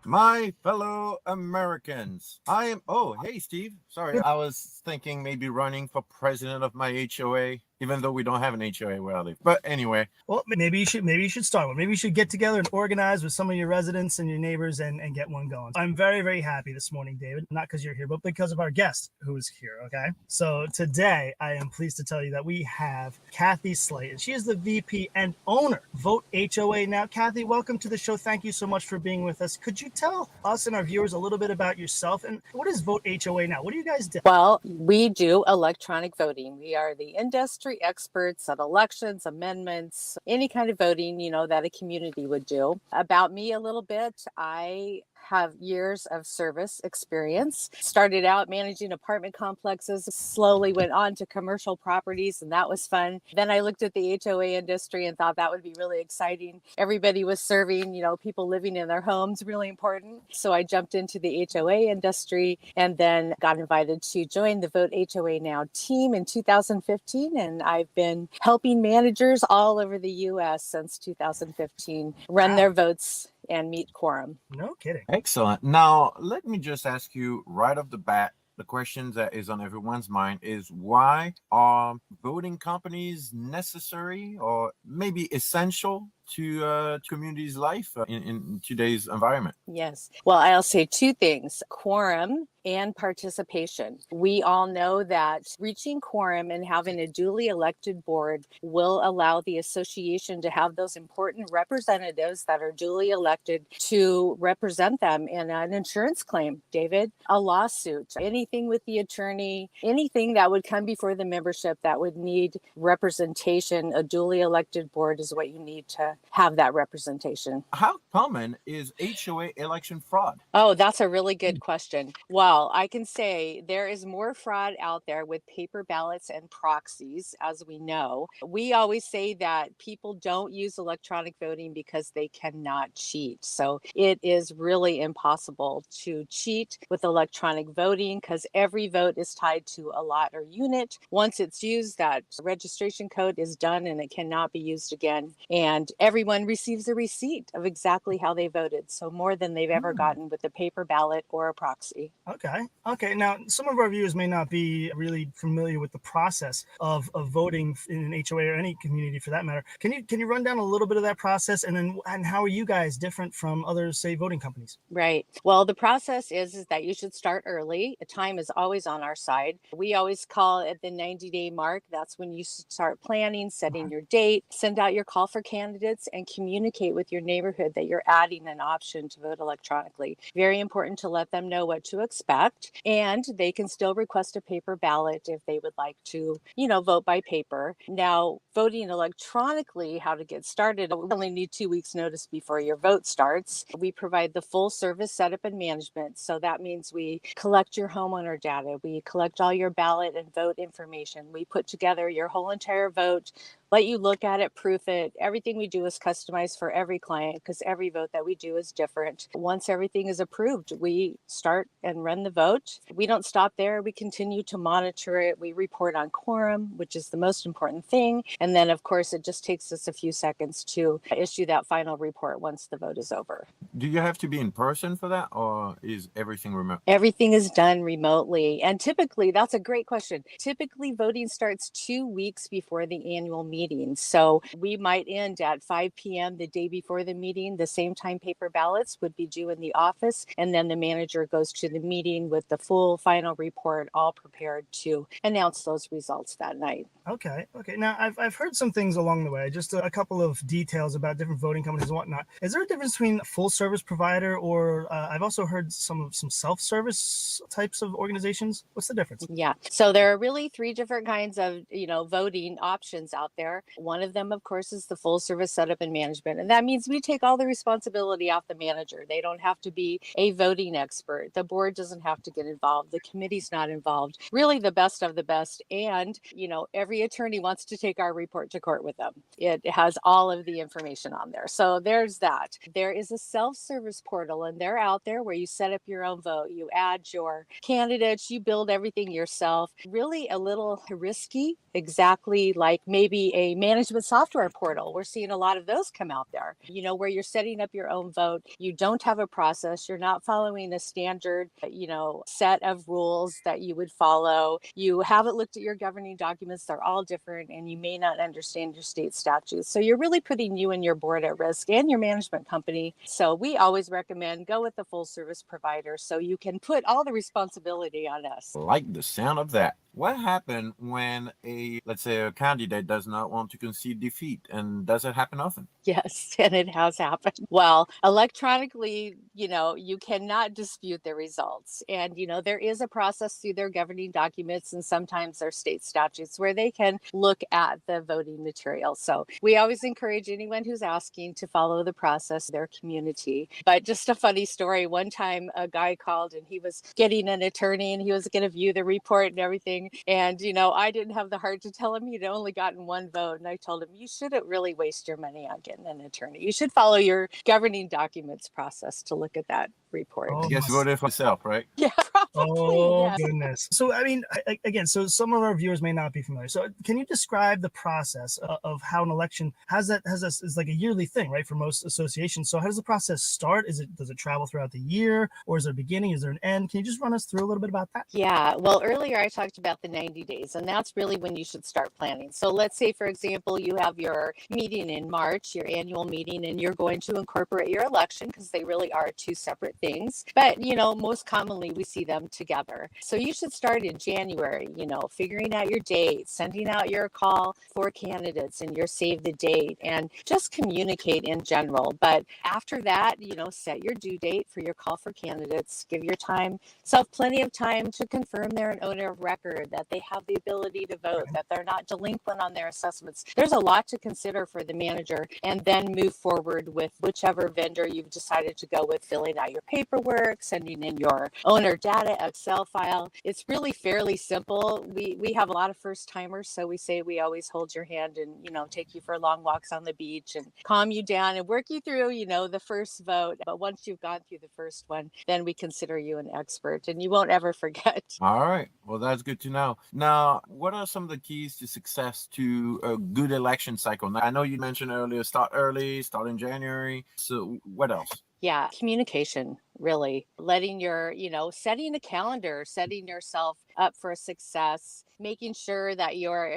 My fellow Americans, hey, Steve. Sorry, I was thinking maybe running for president of my HOA, even though we don't have an HOA where I live. But anyway. Well, maybe you should start one. Maybe you should get together and organize with some of your residents and your neighbors and get one going. I'm very, very happy this morning, David, not because you're here, but because of our guest who is here, okay? So today, I am pleased to tell you that we have Cathi Sleight, and she is the VP and owner of Vote HOA. Now, Cathi, welcome to the show. Thank you so much for being with us. Could you tell us and our viewers a little bit about yourself, and what is Vote HOA now? What do you guys do? Well, we do electronic voting. We are the industry experts at elections, amendments, any kind of voting, that a community would do. About me a little bit, I have years of service experience. Started out managing apartment complexes, slowly went on to commercial properties, and that was fun. Then I looked at the HOA industry and thought that would be really exciting. Everybody was serving, people living in their homes, really important. So I jumped into the HOA industry and then got invited to join the VoteHOAnow team in 2015. And I've been helping managers all over the U.S. since 2015 run their votes and meet quorum. No kidding. Excellent. Now, let me just ask you right off the bat, the question that is on everyone's mind is, why are voting companies necessary or maybe essential to communities' life in today's environment? Yes. Well, I'll say two things: quorum and participation. We all know that reaching quorum and having a duly elected board will allow the association to have those important representatives that are duly elected to represent them in an insurance claim, David, a lawsuit, anything with the attorney, anything that would come before the membership that would need representation. A duly elected board is what you need to have that representation. How common is HOA election fraud? Oh, that's a really good question. Well, I can say there is more fraud out there with paper ballots and proxies, as we know. We always say that people don't use electronic voting because they cannot cheat. So it is really impossible to cheat with electronic voting because every vote is tied to a lot or unit. Once it's used, that registration code is done and it cannot be used again. And everyone receives a receipt of exactly how they voted. So more than they've ever gotten with a paper ballot or a proxy. Okay. Now, some of our viewers may not be really familiar with the process of voting in an HOA or any community for that matter. Can you run down a little bit of that process, and how are you guys different from other, say, voting companies? Right. Well, the process is that you should start early. Time is always on our side. We always call it the 90-day mark. That's when you start planning, setting your date, send out your call for candidates, and communicate with your neighborhood that you're adding an option to vote electronically. Very important to let them know what to expect, and they can still request a paper ballot if they would like to, vote by paper. Now, voting electronically, how to get started, we only need 2 weeks notice before your vote starts. We provide the full service setup and management. So that means we collect your homeowner data. We collect all your ballot and vote information. We put together your whole entire vote, let you look at it, proof it. Everything we do is customized for every client because every vote that we do is different. Once everything is approved, we start and run the vote. We don't stop there. We continue to monitor it. We report on quorum, which is the most important thing. And then, of course, it just takes us a few seconds to issue that final report once the vote is over. Do you have to be in person for that, or is everything remote? Everything is done remotely. And typically, that's a great question. Typically, voting starts 2 weeks before the annual meeting. So we might end at 5 p.m. the day before the meeting. The same time paper ballots would be due in the office. And then the manager goes to the meeting with the full final report, all prepared to announce those results that night. Okay. Now, I've heard some things along the way, just a couple of details about different voting companies and whatnot. Is there a difference between a full service provider or I've also heard some self-service types of organizations? What's the difference? Yeah. So there are really 3 different kinds of, voting options out there. One of them, of course, is the full service setup and management. And that means we take all the responsibility off the manager. They don't have to be a voting expert. The board doesn't have to get involved. The committee's not involved. Really the best of the best. And, every attorney wants to take our report to court with them. It has all of the information on there. So there's that. There is a self-service portal, and they're out there where you set up your own vote. You add your candidates, you build everything yourself. Really a little risky, exactly like maybe a management software portal. We're seeing a lot of those come out there, where you're setting up your own vote. You don't have a process. You're not following a standard, set of rules that you would follow. You haven't looked at your governing documents. They're all different, and you may not understand your state statutes. So you're really putting you and your board at risk and your management company. So we always recommend go with the full service provider so you can put all the responsibility on us. Like the sound of that. What happened when let's say a candidate does not want to concede defeat, and does it happen often? Yes, and it has happened. Well, electronically, you cannot dispute the results. And, there is a process through their governing documents and sometimes their state statutes where they can look at the voting material. So we always encourage anyone who's asking to follow the process, their community. But just a funny story, one time a guy called and he was getting an attorney and he was going to view the report and everything. And, I didn't have the heart to tell him he'd only gotten one vote. And I told him, you shouldn't really waste your money on getting an attorney. You should follow your governing documents process to look at that report. I guess voted for myself, right? Yeah, probably. Oh, yes. goodness. So, again, so some of our viewers may not be familiar. So can you describe the process of how an election is like a yearly thing, right? For most associations. So how does the process start? Does it travel throughout the year, or is there a beginning? Is there an end? Can you just run us through a little bit about that? Yeah, well, earlier I talked about the 90 days, and that's really when you should start planning. So let's say, for example, you have your meeting in March, your annual meeting, and you're going to incorporate your election because they really are two separate things. But, most commonly we see them together. So you should start in January, figuring out your date, sending out your call for candidates and your save the date, and just communicate in general. But after that, set your due date for your call for candidates, give yourself plenty of time to confirm they're an owner of record, that they have the ability to vote, that they're not delinquent on their assessments. There's a lot to consider for the manager, and then move forward with whichever vendor you've decided to go with, filling out your paperwork, sending in your owner data Excel file. It's really fairly simple. We have a lot of first timers, so we say we always hold your hand and, take you for long walks on the beach and calm you down and work you through, the first vote. But once you've gone through the first one, then we consider you an expert and you won't ever forget. All right. Well, that's good to know. Now, what are some of the keys to success to a good election cycle? Now, I know you mentioned earlier, start early, start in January. So what else? Yeah, communication, really. Letting setting a calendar, setting yourself up for success, making sure that you're,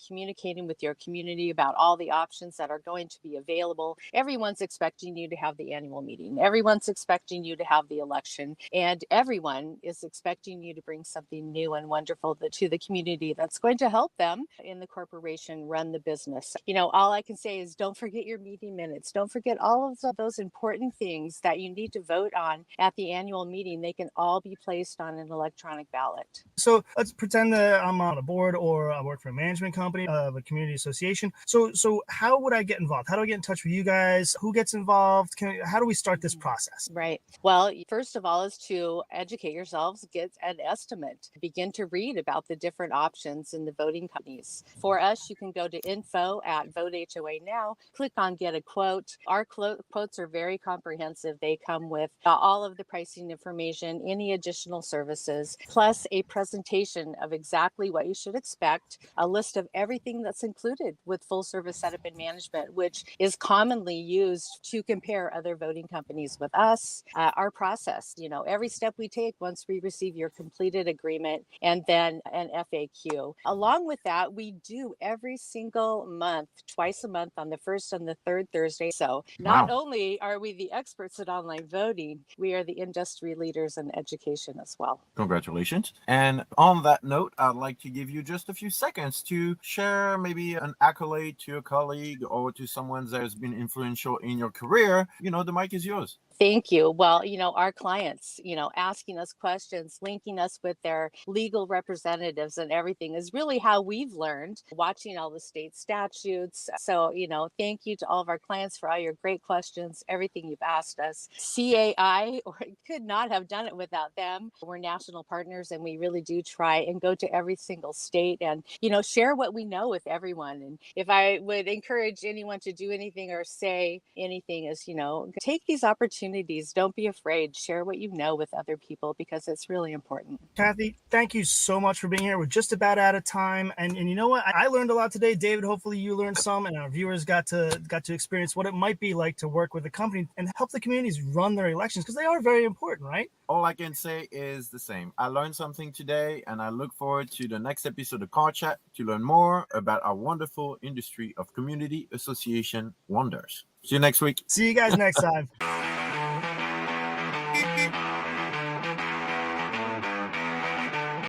communicating with your community about all the options that are going to be available. Everyone's expecting you to have the annual meeting. Everyone's expecting you to have the election. And everyone is expecting you to bring something new and wonderful to the community that's going to help them in the corporation run the business. All I can say is don't forget your meeting minutes. Don't forget all of those important things that you need to vote on at the annual meeting. They can all be placed on an electronic ballot. So let's pretend that I'm on a board or I work for a management company of a community association. So how would I get involved? How do I get in touch with you guys? Who gets involved? How do we start this process? Right. Well, first of all is to educate yourselves, get an estimate, begin to read about the different options in the voting companies. For us, you can go to info@VoteHOANow, click on get a quote. Our quotes are very comprehensive. They come with all of the pricing information, any additional services, plus a presentation of exactly what you should expect, a list of everything that's included with full service setup and management, which is commonly used to compare other voting companies with us. Our process, every step we take once we receive your completed agreement, and then an FAQ. Along with that, we do every single month, twice a month on the first and the third Thursday. So not only are we the experts at online voting, we are the industry leaders in education as well. Congratulations. And on that note, I'd like to give you just a few seconds to share maybe an accolade to a colleague or to someone that has been influential in your career. The mic is yours. Thank you. Well, our clients, asking us questions, linking us with their legal representatives and everything is really how we've learned, watching all the state statutes. So, thank you to all of our clients for all your great questions, everything you've asked us. CAI, or could not have done it without them. We're national partners and we really do try and go to every single state and, share what we know with everyone. And if I would encourage anyone to do anything or say anything is, take these opportunities opportunities. Don't be afraid. Share what you know with other people because it's really important. Cathi, thank you so much for being here. We're just about out of time. And you know what? I learned a lot today. David, hopefully you learned some, and our viewers got to experience what it might be like to work with a company and help the communities run their elections, because they are very important, right? All I can say is the same. I learned something today, and I look forward to the next episode of Car Chat to learn more about our wonderful industry of community association wonders. See you next week. See you guys next time.